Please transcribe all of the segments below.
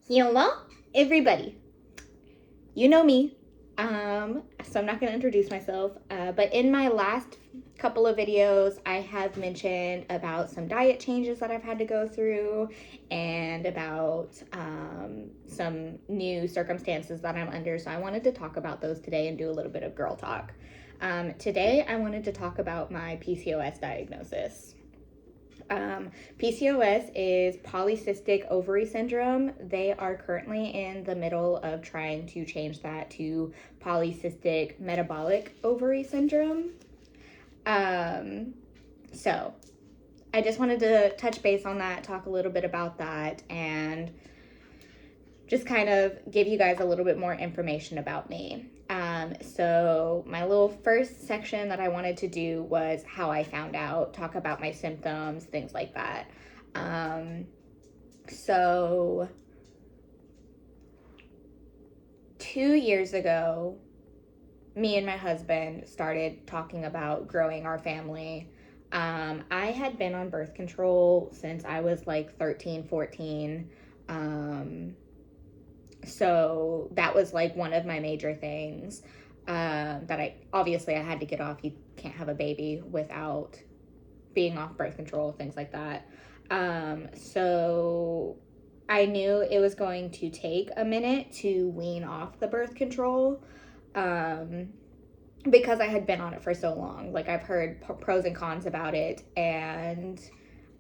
Hello, everybody. You know me. So I'm not going to introduce myself, but in my last couple of videos, I have mentioned about some diet changes that I've had to go through and about some new circumstances that I'm under. So I wanted to talk about those today and do a little bit of girl talk. Today, I wanted to talk about my PCOS diagnosis. PCOS is polycystic ovary syndrome. They are currently in the middle of trying to change that to polycystic metabolic ovary syndrome. So I just wanted to touch base on that, talk a little bit about that, and just kind of give you guys a little bit more information about me. So my little first section that I wanted to do was how I found out, talk about my symptoms, things like that. So 2 years ago, me and my husband started talking about growing our family. I had been on birth control since I was like 13, 14. So that was like one of my major things that I had to get off. You can't have a baby without being off birth control, things like that. So I knew it was going to take a minute to wean off the birth control because I had been on it for so long. Like, I've heard pros and cons about it, and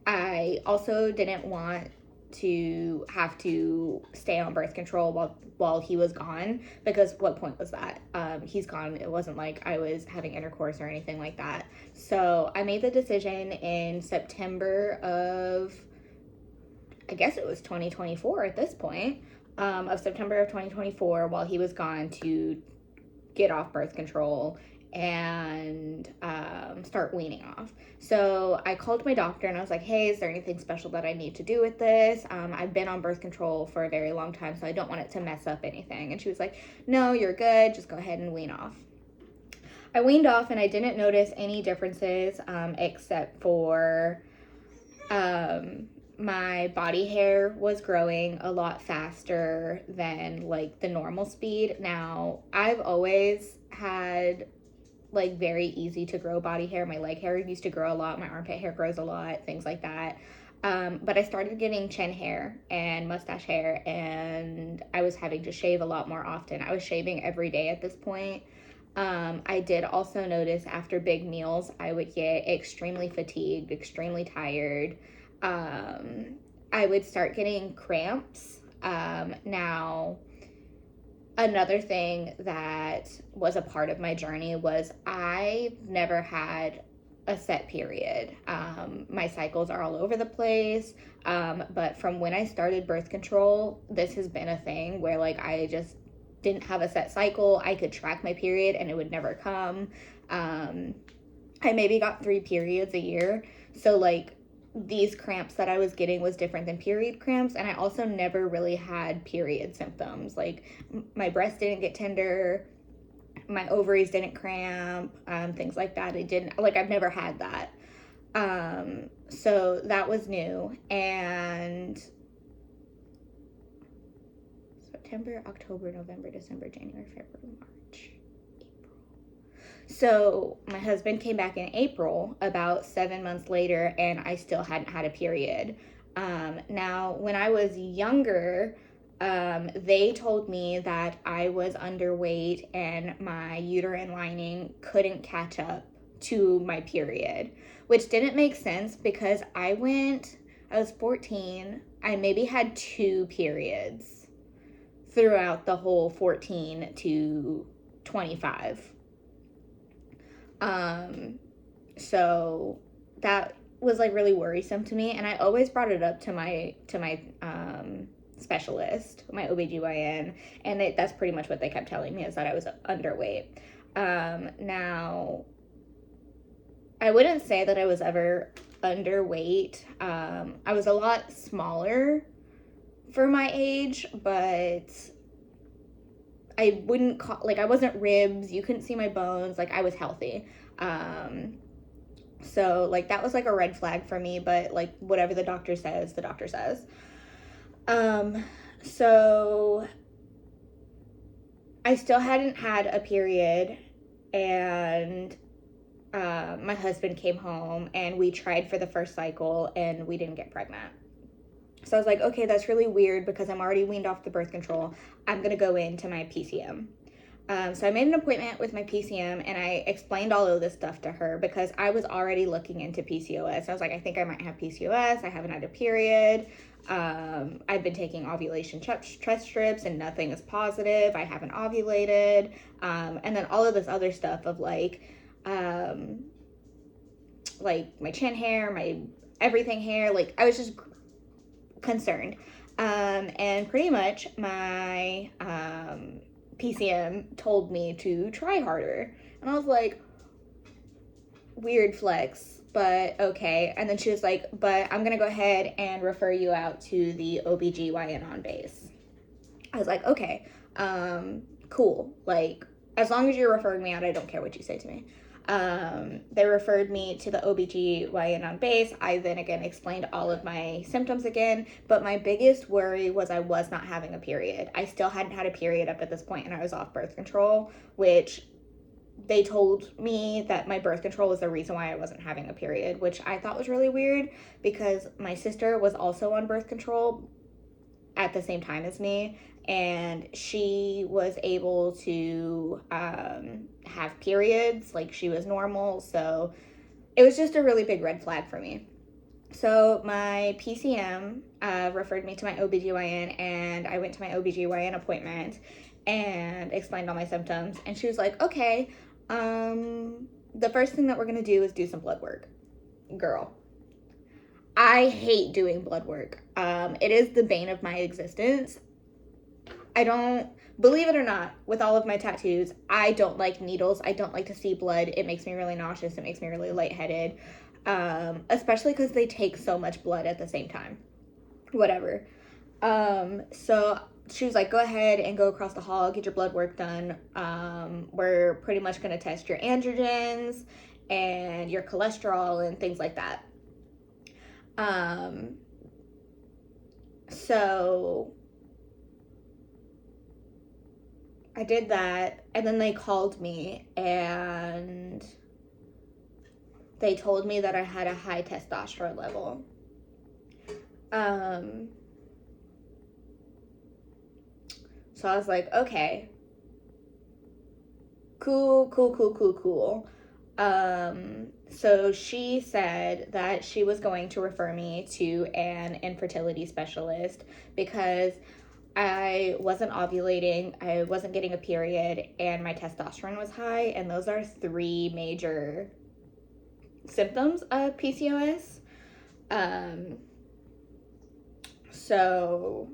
I also didn't want to have to stay on birth control while he was gone, because what point was that? He's gone. It wasn't like I was having intercourse or anything like that. So I made the decision in September of, I guess it was 2024 at this point, of September of 2024, while he was gone, to get off birth control and start weaning off. So I called my doctor and I was like, hey, is there anything special that I need to do with this? I've been on birth control for a very long time, so I don't want it to mess up anything. And she was like, no, you're good. Just go ahead and wean off. I weaned off and I didn't notice any differences except for my body hair was growing a lot faster than like the normal speed. Now, I've always had like very easy to grow body hair. My leg hair used to grow a lot, my armpit hair grows a lot, things like that. But I started getting chin hair and mustache hair, and I was having to shave a lot more often. I was shaving every day at this point. I did also notice after big meals, I would get extremely fatigued, extremely tired. I would start getting cramps. Now, another thing that was a part of my journey was I never had a set period. My cycles are all over the place. But from when I started birth control, this has been a thing where like I just didn't have a set cycle. I could track my period and it would never come. I maybe got 3 periods a year. So like these cramps that I was getting was different than period cramps, and I also never really had period symptoms. Like my breast didn't get tender, my ovaries didn't cramp, things like that. It didn't, like, I've never had that. So that was new. And September, October, November, December, January, February, March, April. So my husband came back in April, about 7 months later, and I still hadn't had a period. Now, when I was younger, they told me that I was underweight and my uterine lining couldn't catch up to my period, which didn't make sense because I was 14, I maybe had 2 periods throughout the whole 14 to 25. So that was like really worrisome to me, and I always brought it up to my specialist, my OBGYN, and that's pretty much what they kept telling me, is that I was underweight. Now, I wouldn't say that I was ever underweight. I was a lot smaller for my age, but I wouldn't call, like, I wasn't ribs, you couldn't see my bones, like I was healthy. So like that was like a red flag for me, but like whatever the doctor says, the doctor says. So I still hadn't had a period, and my husband came home and we tried for the first cycle and we didn't get pregnant. So I was like, okay, that's really weird because I'm already weaned off the birth control. I'm going to go into my PCM. So I made an appointment with my PCM and I explained all of this stuff to her because I was already looking into PCOS. I was like, I think I might have PCOS. I haven't had a period. I've been taking ovulation test strips and nothing is positive. I haven't ovulated. And then all of this other stuff of like my chin hair, my everything hair. Like I was just concerned. And pretty much my PCM told me to try harder. And I was like, weird flex, but okay. And then she was like, but I'm gonna go ahead and refer you out to the OBGYN on base. I was like, okay, cool. Like, as long as you're referring me out, I don't care what you say to me. They referred me to the OBGYN on base. I then again explained all of my symptoms again, but my biggest worry was I was not having a period. I still hadn't had a period up at this point and I was off birth control, which they told me that my birth control was the reason why I wasn't having a period, which I thought was really weird because my sister was also on birth control at the same time as me, and she was able to have periods, like she was normal. So it was just a really big red flag for me. So my PCM referred me to my OBGYN, and I went to my OBGYN appointment and explained all my symptoms, and she was like, okay, the first thing that we're gonna do is do some blood work. Girl, I hate doing blood work. It is the bane of my existence. I don't, believe it or not, with all of my tattoos, I don't like needles. I don't like to see blood. It makes me really nauseous. It makes me really lightheaded. Especially because they take so much blood at the same time. Whatever. So she was like, go ahead and go across the hall, get your blood work done. We're pretty much going to test your androgens and your cholesterol and things like that. So I did that, and then they called me and they told me that I had a high testosterone level. So I was like, okay, cool. So she said that she was going to refer me to an infertility specialist because I wasn't ovulating, I wasn't getting a period, and my testosterone was high, and those are three major symptoms of PCOS. So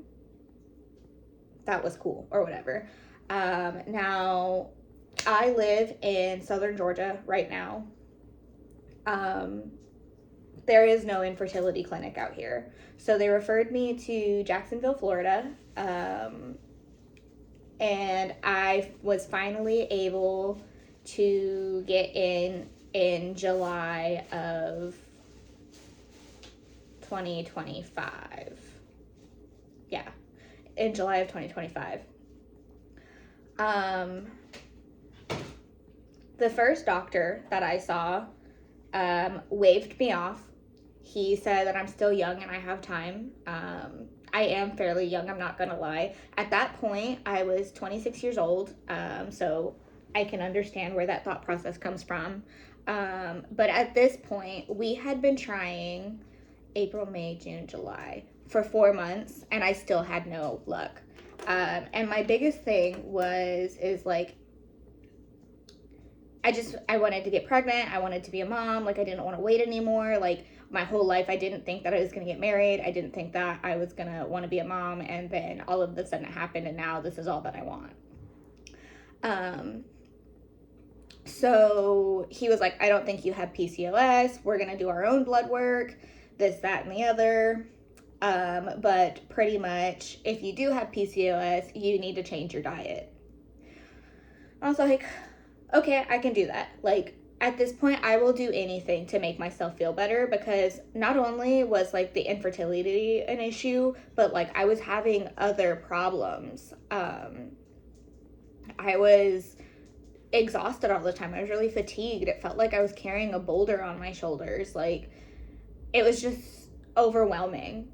that was cool, or whatever. Now, I live in southern Georgia right now. There is no infertility clinic out here. So they referred me to Jacksonville, Florida. And I was finally able to get in July of 2025. Yeah, in July of 2025. The first doctor that I saw waved me off. He said that I'm still young and I have time. I am fairly young, I'm not gonna lie. At that point, I was 26 years old, so I can understand where that thought process comes from. But at this point, we had been trying April, May, June, July for 4 months, and I still had no luck. And my biggest thing is like, I wanted to get pregnant. I wanted to be a mom. Like, I didn't want to wait anymore. Like, my whole life, I didn't think that I was going to get married. I didn't think that I was going to want to be a mom. And then all of a sudden it happened, and now this is all that I want. So he was like, I don't think you have PCOS. We're going to do our own blood work, this, that, and the other. But pretty much, if you do have PCOS, you need to change your diet. I was like, okay, I can do that. Like, at this point, I will do anything to make myself feel better, because not only was like the infertility an issue, but like I was having other problems. I was exhausted all the time. I was really fatigued. It felt like I was carrying a boulder on my shoulders. Like, it was just overwhelming.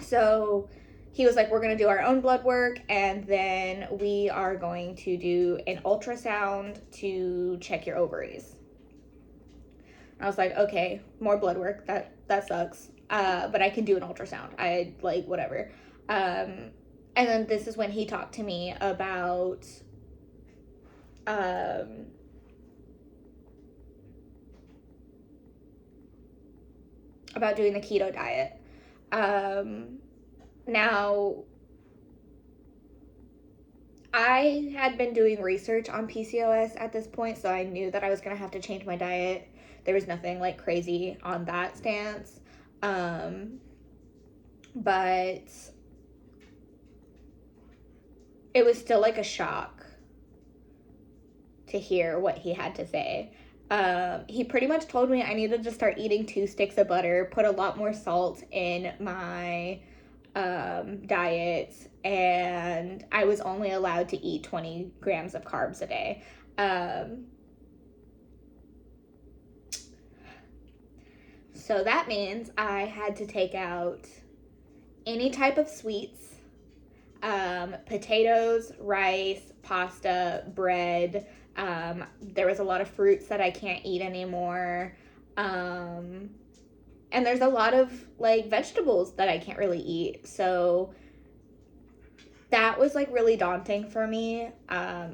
So he was like, we're going to do our own blood work, and then we are going to do an ultrasound to check your ovaries. I was like, okay, more blood work. That sucks. But I can do an ultrasound. I like, whatever. And then this is when he talked to me about doing the keto diet. Now, I had been doing research on PCOS at this point, so I knew that I was going to have to change my diet. There was nothing like crazy on that stance. But it was still like a shock to hear what he had to say. He pretty much told me I needed to start eating 2 sticks of butter, put a lot more salt in my diet, and I was only allowed to eat 20 grams of carbs a day. So that means I had to take out any type of sweets, potatoes, rice, pasta, bread. There was a lot of fruits that I can't eat anymore. And there's a lot of like vegetables that I can't really eat. So that was like really daunting for me.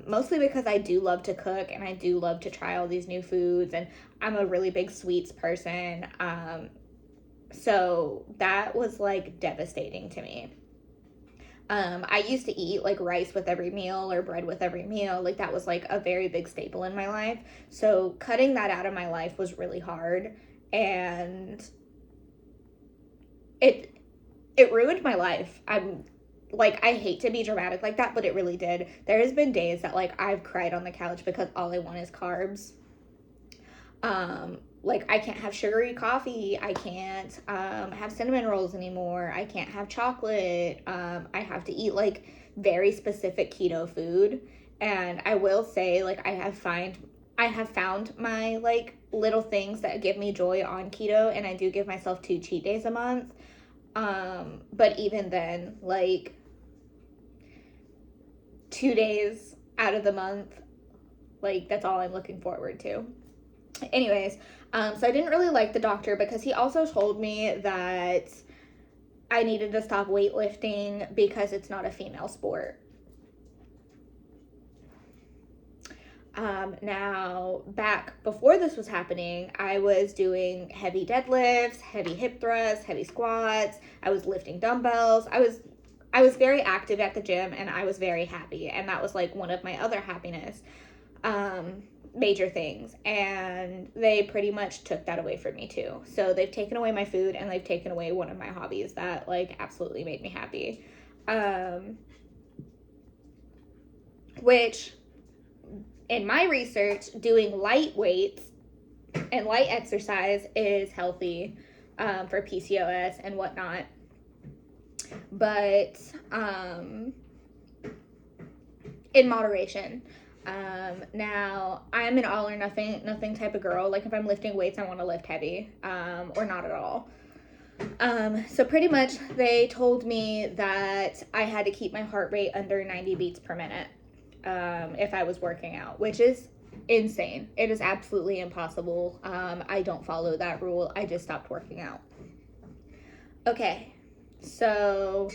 Mostly because I do love to cook and I do love to try all these new foods, and I'm a really big sweets person. So that was like devastating to me. I used to eat like rice with every meal or bread with every meal. Like, that was like a very big staple in my life. So cutting that out of my life was really hard, and it ruined my life. I'm like, I hate to be dramatic like that, but it really did. There has been days that like I've cried on the couch because all I want is carbs. Like, I can't have sugary coffee. I can't have cinnamon rolls anymore. I can't have chocolate. I have to eat like very specific keto food. And I will say, like, I have found my like little things that give me joy on keto, and I do give myself 2 cheat days a month. But even then, like, 2 days out of the month, like, that's all I'm looking forward to. Anyways, so I didn't really like the doctor because he also told me that I needed to stop weightlifting because it's not a female sport. Now, back before this was happening, I was doing heavy deadlifts, heavy hip thrusts, heavy squats. I was lifting dumbbells. I was very active at the gym, and I was very happy. And that was like one of my other happiness, major things. And they pretty much took that away from me too. So they've taken away my food, and they've taken away one of my hobbies that like absolutely made me happy. Which, in my research, doing light weights and light exercise is healthy for PCOS and whatnot. But in moderation. Now, I'm an all or nothing type of girl. Like, if I'm lifting weights, I want to lift heavy, or not at all. So pretty much they told me that I had to keep my heart rate under 90 beats per minute. If I was working out, which is insane. It is absolutely impossible. I don't follow that rule. I just stopped working out. Okay, so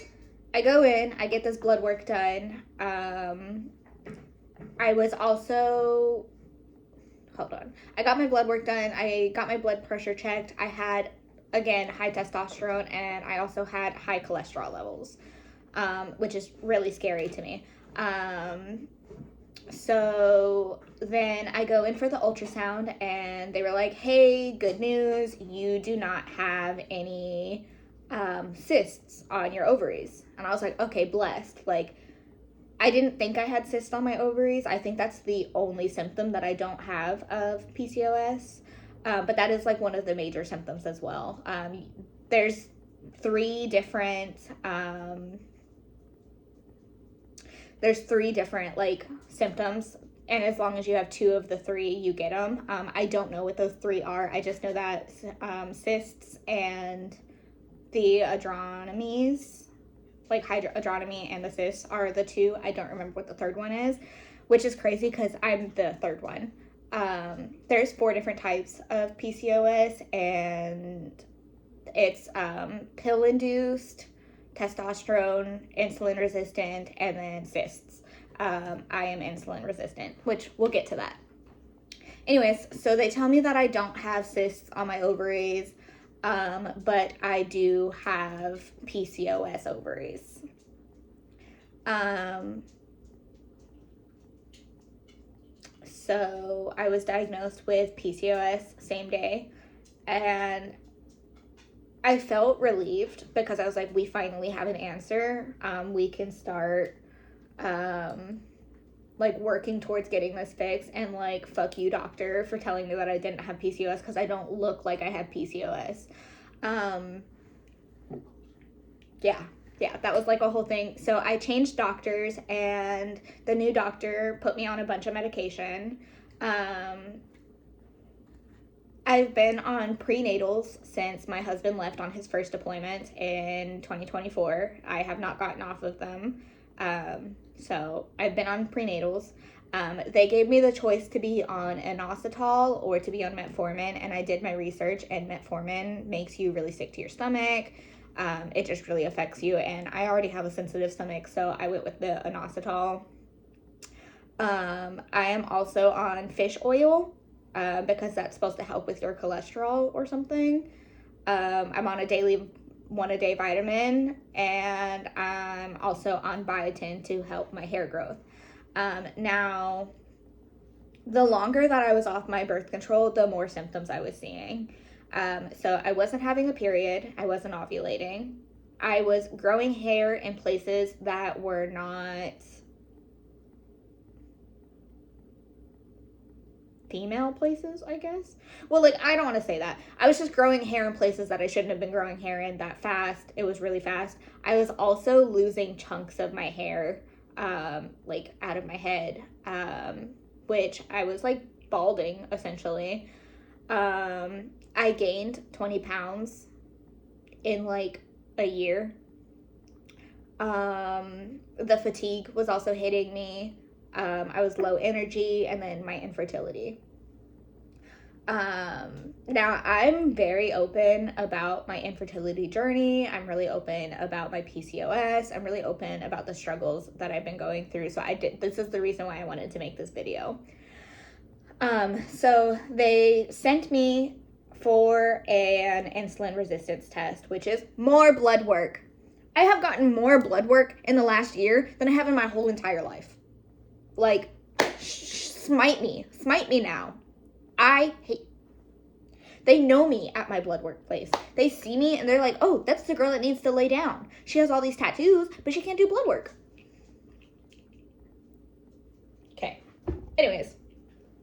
I go in, I get this blood work done. I was also, hold on. I got my blood work done. I got my blood pressure checked. I had, again, high testosterone, and I also had high cholesterol levels, which is really scary to me. So then I go in for the ultrasound, and they were like, hey, good news, you do not have any cysts on your ovaries. And I was like, okay, blessed. Like, I didn't think I had cysts on my ovaries. I think that's the only symptom that I don't have of PCOS. But that is like one of the major symptoms as well. There's three different like symptoms, and as long as you have two of the three, you get them. I don't know what those three are. I just know that cysts and the adronomies, like adronomy and the cysts, are the two. I don't remember what the third one is, which is crazy because I'm the third one. There's 4 different types of PCOS, and it's pill-induced, testosterone, insulin resistant, and then cysts. I am insulin resistant, which we'll get to that. Anyways, so they tell me that I don't have cysts on my ovaries, but I do have PCOS ovaries. So I was diagnosed with PCOS same day, and I felt relieved because I was like, we finally have an answer. We can start like working towards getting this fixed, and like, fuck you, doctor, for telling me that I didn't have PCOS, because I don't look like I have PCOS. Yeah, that was like a whole thing. So I changed doctors, and the new doctor put me on a bunch of medication. I've been on prenatals since my husband left on his first deployment in 2024. I have not gotten off of them. So I've been on prenatals. They gave me the choice to be on inositol or to be on metformin, and I did my research, and metformin makes you really sick to your stomach. It just really affects you, and I already have a sensitive stomach, so I went with the inositol. I am also on fish oil, because that's supposed to help with your cholesterol or something. I'm on a one-a-day vitamin, and I'm also on biotin to help my hair growth. Now, the longer that I was off my birth control, the more symptoms I was seeing. So I wasn't having a period. I wasn't ovulating. I was growing hair in places that were not female places, I guess. Well, like, I don't want to say that. I was just growing hair in places that I shouldn't have been growing hair in that fast. It was really fast. I was also losing chunks of my hair, like, out of my head, which I was, like, balding, essentially. I gained 20 pounds in, like, a year. The fatigue was also hitting me. I was low energy, and then my infertility. Now I'm very open about my infertility journey. I'm really open about my PCOS. I'm really open about the struggles that I've been going through. So this is the reason why I wanted to make this video. So they sent me for an insulin resistance test, which is more blood work. I have gotten more blood work in the last year than I have in my whole entire life. Like, smite me now. They know me at my blood work place. They see me and they're like, oh, that's the girl that needs to lay down. She has all these tattoos, but she can't do blood work. Okay. Anyways,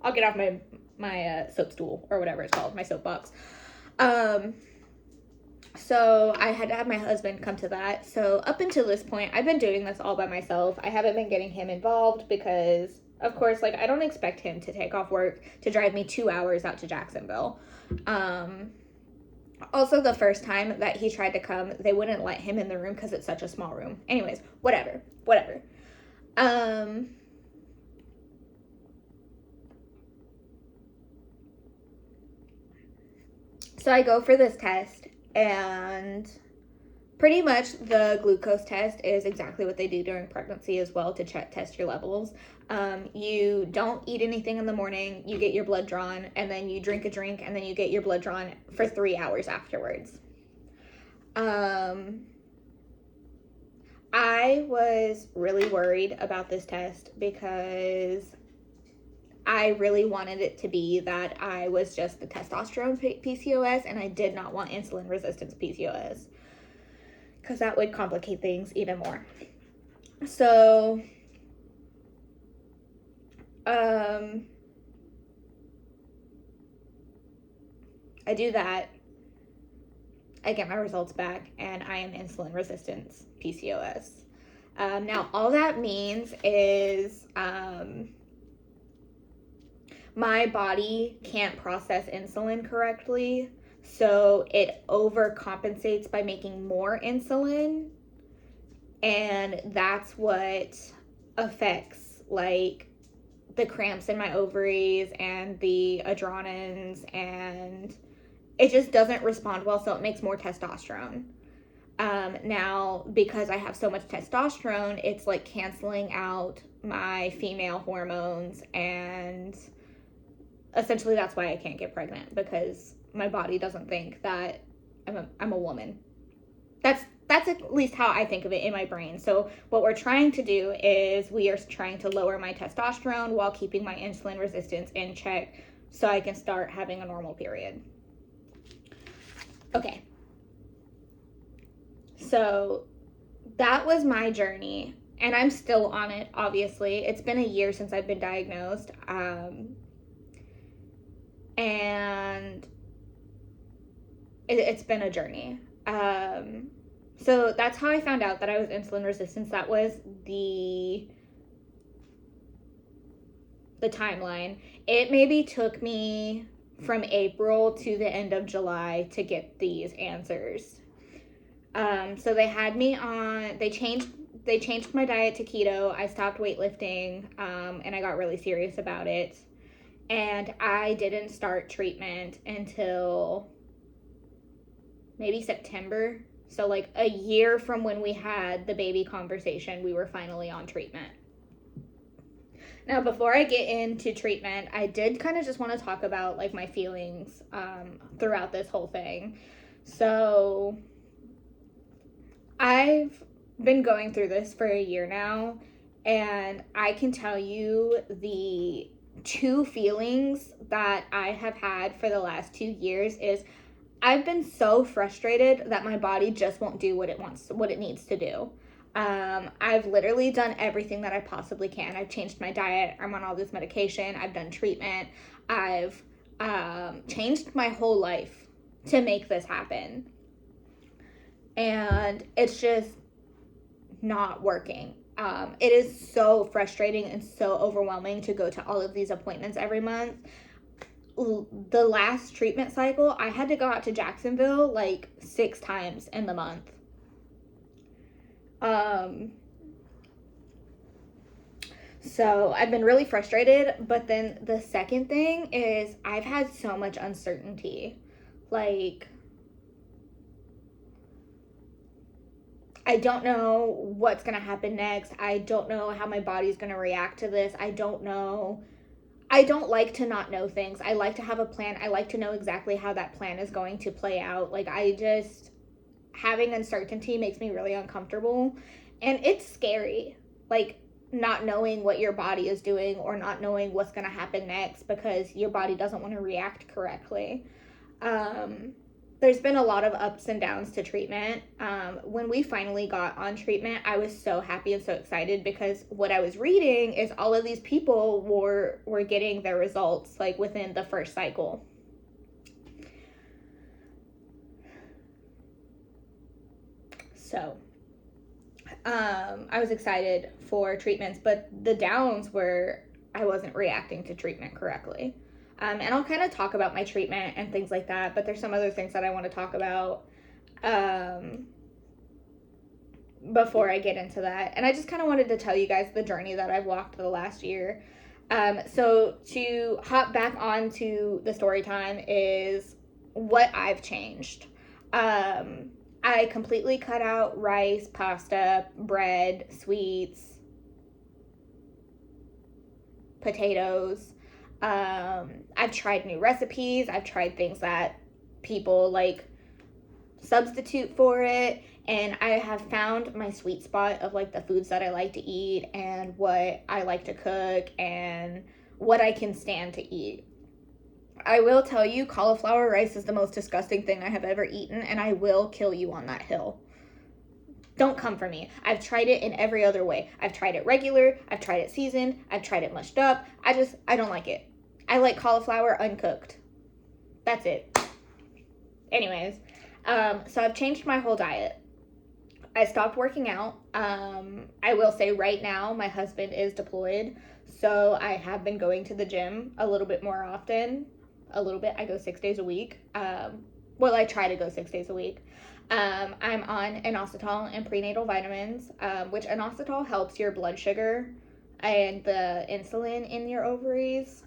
I'll get off my soap stool or whatever it's called, my soapbox. So I had to have my husband come to that. So up until this point, I've been doing this all by myself. I haven't been getting him involved because, of course, like, I don't expect him to take off work to drive me 2 hours out to Jacksonville. Also, the first time that he tried to come, they wouldn't let him in the room because it's such a small room. Anyways, whatever. So I go for this test, and pretty much the glucose test is exactly what they do during pregnancy as well, to test your levels. You don't eat anything in the morning, you get your blood drawn, and then you drink a drink, and then you get your blood drawn for 3 hours afterwards. I was really worried about this test because I really wanted it to be that I was just the testosterone PCOS, and I did not want insulin resistance PCOS, because that would complicate things even more. So I do that. I get my results back, and I am insulin resistant PCOS. Now, all that means is my body can't process insulin correctly, so it overcompensates by making more insulin, and that's what affects like the cramps in my ovaries and the adrenals, and it just doesn't respond well, so it makes more testosterone. Now, because I have so much testosterone, it's like canceling out my female hormones, and essentially that's why I can't get pregnant, because my body doesn't think that I'm a woman. That's at least how I think of it in my brain. So what we're trying to do is we are trying to lower my testosterone while keeping my insulin resistance in check so I can start having a normal period. Okay. So that was my journey, and I'm still on it, obviously. It's been a year since I've been diagnosed. And it's been a journey. So that's how I found out that I was insulin resistant. That was the timeline. It maybe took me from April to the end of July to get these answers. So they had me on, they changed my diet to keto. I stopped weightlifting, and I got really serious about it. And I didn't start treatment until maybe September. So like a year from when we had the baby conversation, we were finally on treatment. Now, before I get into treatment, I did kind of just want to talk about like my feelings throughout this whole thing. So I've been going through this for a year now, and I can tell you the two feelings that I have had for the last 2 years is I've been so frustrated that my body just won't do what it needs to do. I've literally done everything that I possibly can. I've changed my diet. I'm on all this medication. I've done treatment. I've changed my whole life to make this happen. And it's just not working. It is so frustrating and so overwhelming to go to all of these appointments every month. The last treatment cycle, I had to go out to Jacksonville like 6 times in the month. So I've been really frustrated, but then the second thing is I've had so much uncertainty. Like, I don't know what's going to happen next. I don't know how my body's going to react to this. I don't know. I don't like to not know things. I like to have a plan. I like to know exactly how that plan is going to play out. Like, having uncertainty makes me really uncomfortable. And it's scary. Like, not knowing what your body is doing or not knowing what's going to happen next because your body doesn't want to react correctly. There's been a lot of ups and downs to treatment. When we finally got on treatment, I was so happy and so excited because what I was reading is all of these people were getting their results like within the first cycle. So, I was excited for treatments, but the downs were I wasn't reacting to treatment correctly. And I'll kind of talk about my treatment and things like that, but there's some other things that I want to talk about before I get into that. And I just kind of wanted to tell you guys the journey that I've walked for the last year. So to hop back onto the story time is what I've changed. I completely cut out rice, pasta, bread, sweets, potatoes. I've tried new recipes. I've tried things that people like substitute for it, and I have found my sweet spot of like the foods that I like to eat and what I like to cook and what I can stand to eat. I will tell you, cauliflower rice is the most disgusting thing I have ever eaten, and I will kill you on that hill. Don't come for me. I've tried it in every other way. I've tried it regular. I've tried it seasoned. I've tried it mushed up. I don't like it. I like cauliflower uncooked. That's it. Anyways, so I've changed my whole diet. I stopped working out. I will say right now, my husband is deployed, so I have been going to the gym a little bit more often. A little bit. I go 6 days a week. Well, I try to go 6 days a week. I'm on inositol and prenatal vitamins, which inositol helps your blood sugar and the insulin in your ovaries.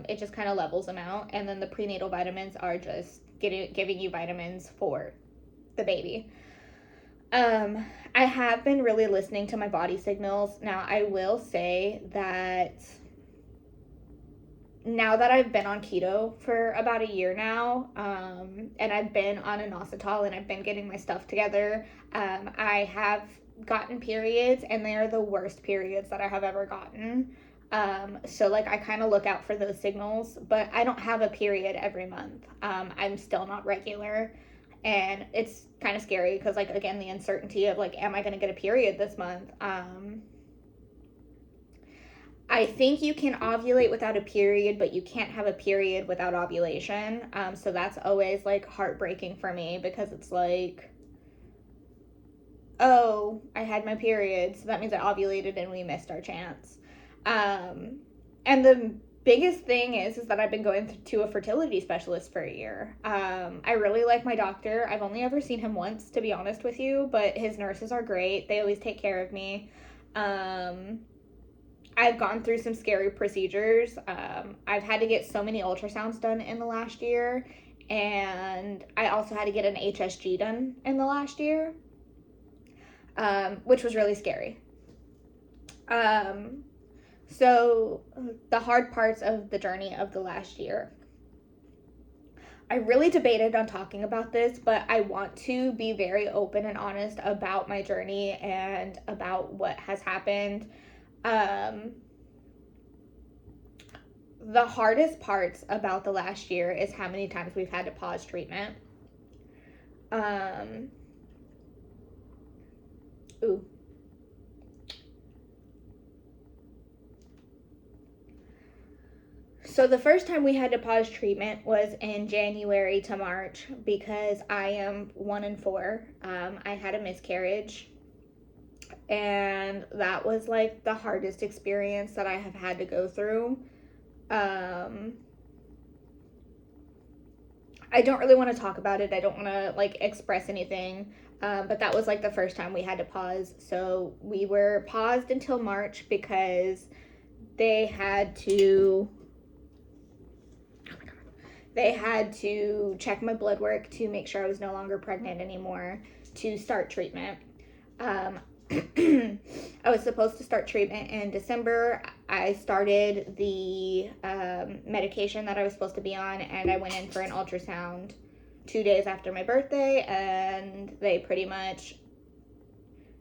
It just kind of levels them out. And then the prenatal vitamins are just giving you vitamins for the baby. I have been really listening to my body signals. Now, I will say that now that I've been on keto for about a year now, and I've been on inositol and I've been getting my stuff together, I have gotten periods, and they are the worst periods that I have ever gotten. So like I kind of look out for those signals, but I don't have a period every month. I'm still not regular, and it's kind of scary because, like, again, the uncertainty of like, am I going to get a period this month? I think you can ovulate without a period, but you can't have a period without ovulation. So that's always like heartbreaking for me, because it's like, oh, I had my period, so that means I ovulated and we missed our chance. And the biggest thing is that I've been going to a fertility specialist for a year. I really like my doctor. I've only ever seen him once, to be honest with you, but his nurses are great. They always take care of me. I've gone through some scary procedures. I've had to get so many ultrasounds done in the last year, and I also had to get an HSG done in the last year, which was really scary. So the hard parts of the journey of the last year. I really debated on talking about this, but I want to be very open and honest about my journey and about what has happened. The hardest parts about the last year is how many times we've had to pause treatment. So the first time we had to pause treatment was in January to March, because I am 1 in 4. I had a miscarriage, and that was like the hardest experience that I have had to go through. I don't really want to talk about it. I don't want to like express anything. But that was like the first time we had to pause. So we were paused until March because they had to check my blood work to make sure I was no longer pregnant anymore to start treatment. I was supposed to start treatment in December. I started the medication that I was supposed to be on, and I went in for an ultrasound 2 days after my birthday, and they pretty much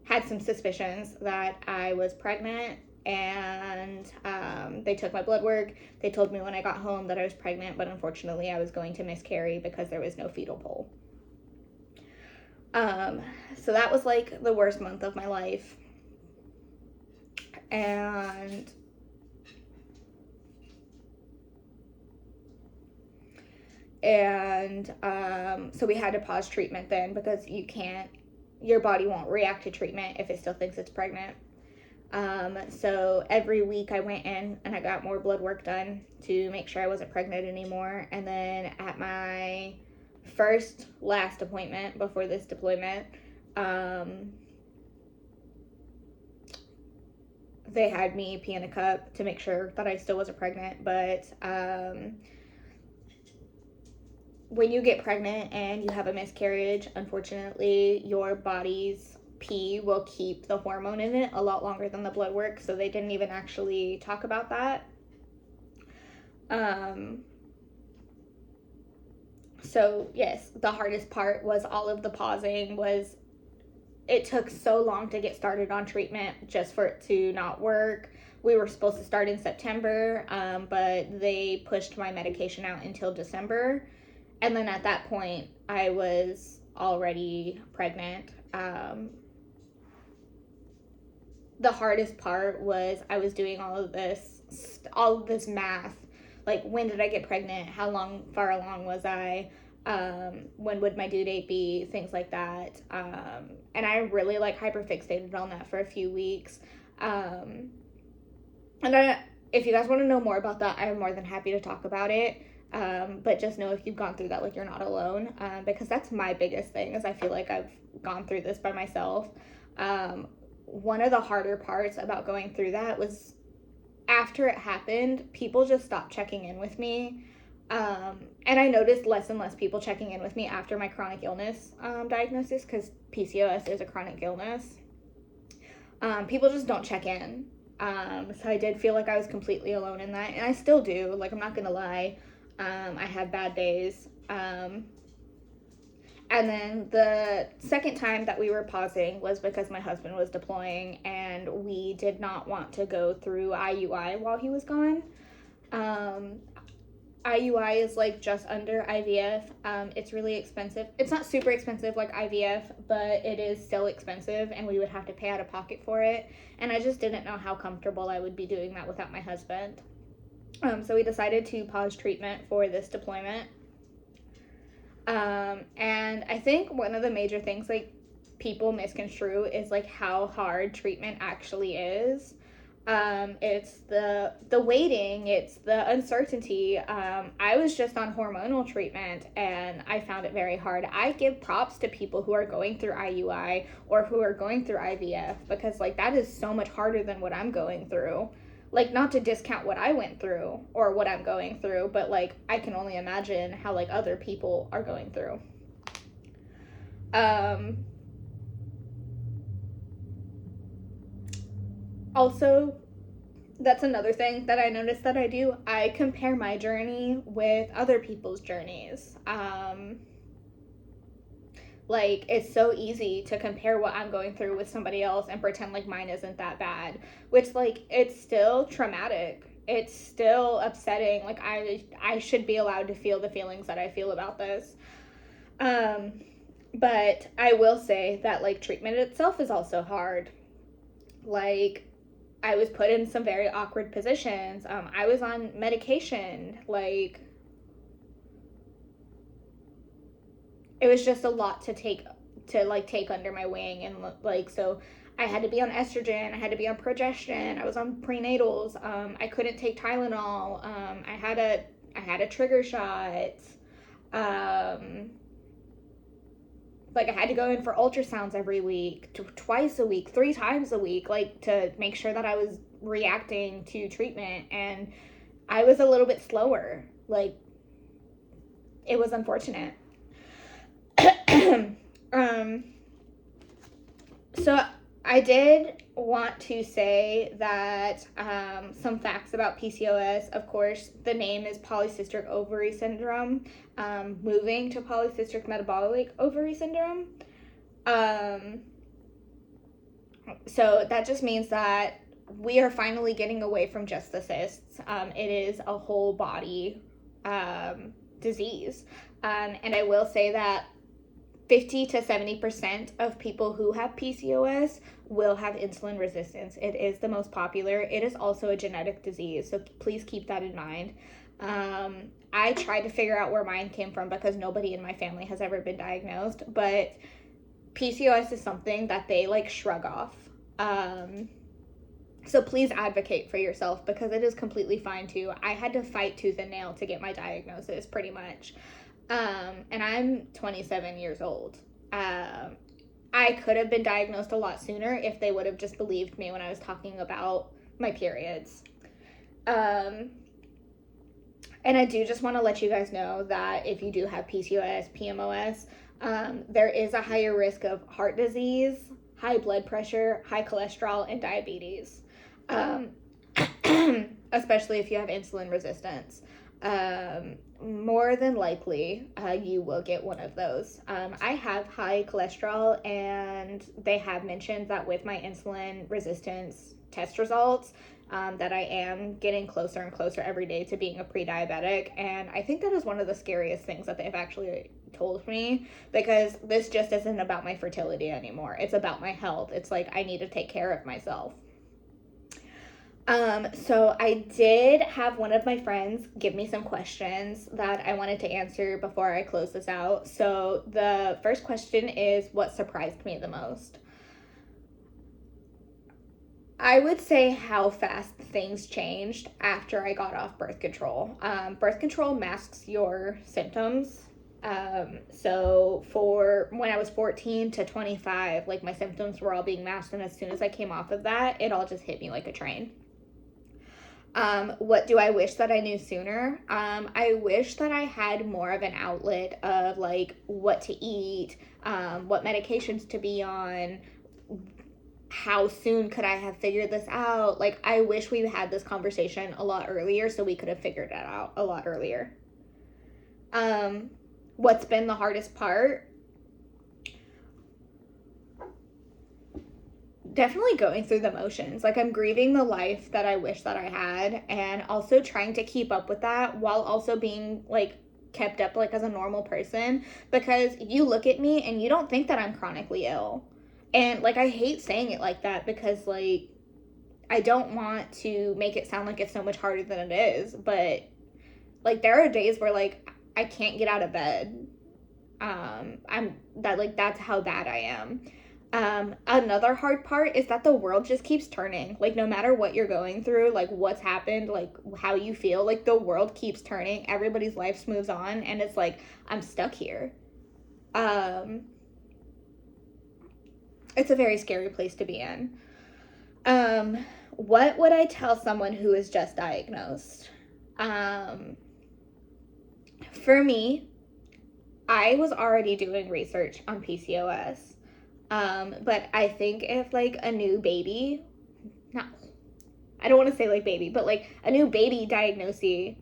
had some suspicions that I was pregnant, and they took my blood work. They told me when I got home that I was pregnant, but unfortunately I was going to miscarry because there was no fetal pole. So that was like the worst month of my life. And so we had to pause treatment then, because your body won't react to treatment if it still thinks it's pregnant. So every week I went in and I got more blood work done to make sure I wasn't pregnant anymore. And then at my last appointment before this deployment, they had me pee in a cup to make sure that I still wasn't pregnant. But when you get pregnant and you have a miscarriage, unfortunately, your body's pee will keep the hormone in it a lot longer than the blood work. So they didn't even actually talk about that. So yes, the hardest part was all of the pausing. It took so long to get started on treatment just for it to not work. We were supposed to start in September, but they pushed my medication out until December. And then at that point, I was already pregnant. the hardest part was I was doing all of this math. Like, when did I get pregnant? How far along was I? When would my due date be? Things like that. And I really like hyperfixated on that for a few weeks. And if you guys want to know more about that, I'm more than happy to talk about it. But just know if you've gone through that, like, you're not alone. Because that's my biggest thing, is I feel like I've gone through this by myself. One of the harder parts about going through that was after it happened, people just stopped checking in with me. And I noticed less and less people checking in with me after my chronic illness diagnosis, because PCOS is a chronic illness. People just don't check in. So I did feel like I was completely alone in that, and I still do. Like, I'm not gonna lie. I have bad days. And then the second time that we were pausing was because my husband was deploying, and we did not want to go through IUI while he was gone. IUI is like just under IVF. It's really expensive. It's not super expensive like IVF, but it is still expensive, and we would have to pay out of pocket for it. And I just didn't know how comfortable I would be doing that without my husband. So we decided to pause treatment for this deployment. And I think one of the major things, like, people misconstrue is, like, how hard treatment actually is. It's the waiting, it's the uncertainty. I was just on hormonal treatment, and I found it very hard. I give props to people who are going through IUI or who are going through IVF, because, like, that is so much harder than what I'm going through. Like, not to discount what I went through or what I'm going through, but, like, I can only imagine how, like, other people are going through. Also, that's another thing that I noticed that I do. I compare my journey with other people's journeys. Like, it's so easy to compare what I'm going through with somebody else and pretend like mine isn't that bad, which, like, it's still traumatic. It's still upsetting. Like, I should be allowed to feel the feelings that I feel about this. But I will say that, like, treatment itself is also hard. Like, I was put in some very awkward positions. I was on medication. Like, it was just a lot to take under my wing. And, like, so I had to be on estrogen, I had to be on progesterone, I was on prenatals, I couldn't take Tylenol, I had a trigger shot, like, I had to go in for ultrasounds every week, twice a week, 3 times a week, like, to make sure that I was reacting to treatment. And I was a little bit slower. Like, it was unfortunate. So I did want to say that some facts about PCOS. Of course, the name is polycystic ovary syndrome, moving to polycystic metabolic ovary syndrome. So that just means that we are finally getting away from just the cysts. It is a whole body disease. And I will say that 50 to 70% of people who have PCOS will have insulin resistance. It is the most popular. It is also a genetic disease, so please keep that in mind. I tried to figure out where mine came from because nobody in my family has ever been diagnosed, but PCOS is something that they, like, shrug off. So please advocate for yourself, because it is completely fine too. I had to fight tooth and nail to get my diagnosis, pretty much. And I'm 27 years old. I could have been diagnosed a lot sooner if they would have just believed me when I was talking about my periods. And I do just want to let you guys know that if you do have PCOS, PMOS, there is a higher risk of heart disease, high blood pressure, high cholesterol, and diabetes. Especially if you have insulin resistance. More than likely, you will get one of those. I have high cholesterol, and they have mentioned that with my insulin resistance test results, that I am getting closer and closer every day to being a pre-diabetic. And I think that is one of the scariest things that they've actually told me, because this just isn't about my fertility anymore. It's about my health. It's like, I need to take care of myself. So I did have one of my friends give me some questions that I wanted to answer before I close this out. So the first question is, what surprised me the most? I would say how fast things changed after I got off birth control. Birth control masks your symptoms. So for when I was 14 to 25, like my symptoms were all being masked. And as soon as I came off of that, it all just hit me like a train. What do I wish that I knew sooner? I wish that I had more of an outlet of like what to eat, what medications to be on, how soon could I have figured this out? Like, I wish we had this conversation a lot earlier so we could have figured it out a lot earlier. What's been the hardest part? Definitely going through the motions. Like, I'm grieving the life that I wish that I had, and also trying to keep up with that while also being like kept up like as a normal person, because you look at me and you don't think that I'm chronically ill. And like, I hate saying it like that because like I don't want to make it sound like it's so much harder than it is, but like there are days where like I can't get out of bed. I'm that like that's how bad I am. Another hard part is that the world just keeps turning. Like no matter what you're going through, like what's happened, like how you feel, like the world keeps turning. Everybody's life moves on, and it's like I'm stuck here. Um, it's a very scary place to be in. What would I tell someone who is just diagnosed? Um, for me, I was already doing research on PCOS. But I think if like a new baby, not, I don't want to say like baby, but like a new baby diagnosee,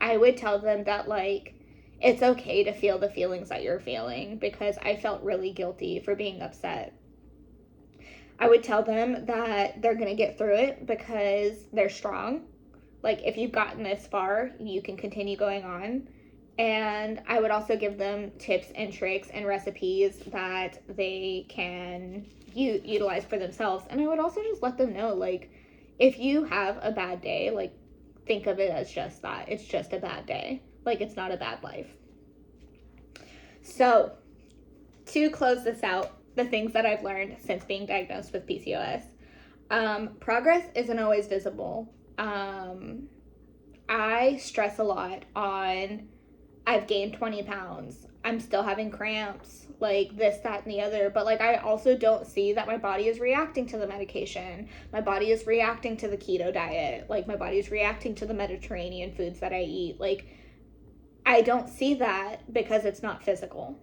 I would tell them that like it's okay to feel the feelings that you're feeling, because I felt really guilty for being upset. I would tell them that they're going to get through it because they're strong. Like, if you've gotten this far, you can continue going on. And I would also give them tips and tricks and recipes that they can utilize for themselves. And I would also just let them know, like, if you have a bad day, like, think of it as just that. It's just a bad day. Like, it's not a bad life. So, to close this out, the things that I've learned since being diagnosed with PCOS. Progress isn't always visible. I stress a lot on I've gained 20 pounds. I'm still having cramps, like this, that, and the other. But like I also don't see that my body is reacting to the medication. My body is reacting to the keto diet. Like my body is reacting to the Mediterranean foods that I eat. Like I don't see that because it's not physical.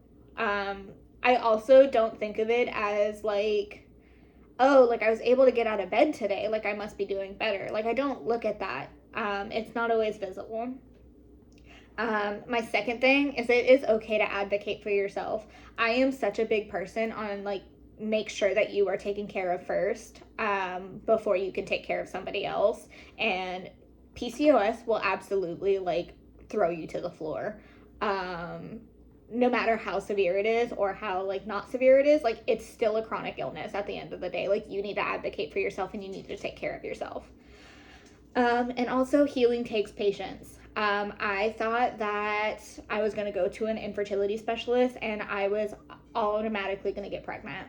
I also don't think of it as like, oh, like I was able to get out of bed today, like I must be doing better. Like I don't look at that. It's not always visible. My second thing is it is okay to advocate for yourself. I am such a big person on like make sure that you are taken care of first, before you can take care of somebody else. And PCOS will absolutely like throw you to the floor. No matter how severe it is or how like not severe it is, like it's still a chronic illness at the end of the day. Like you need to advocate for yourself and you need to take care of yourself. And also healing takes patience. I thought that I was going to go to an infertility specialist and I was automatically going to get pregnant,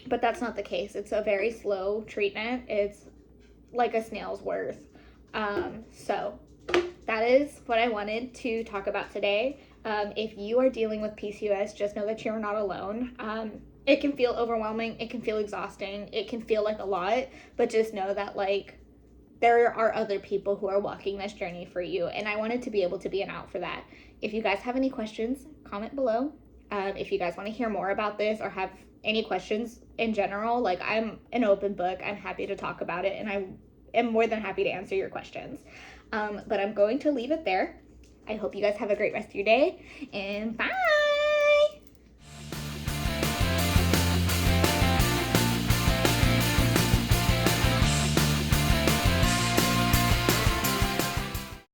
but that's not the case. It's a very slow treatment. It's like a snail's worth. So that is what I wanted to talk about today. If you are dealing with PCOS, just know that you're not alone. It can feel overwhelming. It can feel exhausting. It can feel like a lot, but just know that like there are other people who are walking this journey for you. And I wanted to be able to be an out for that. If you guys have any questions, comment below. If you guys want to hear more about this or have any questions in general, like I'm an open book. I'm happy to talk about it and I am more than happy to answer your questions. But I'm going to leave it there. I hope you guys have a great rest of your day and bye.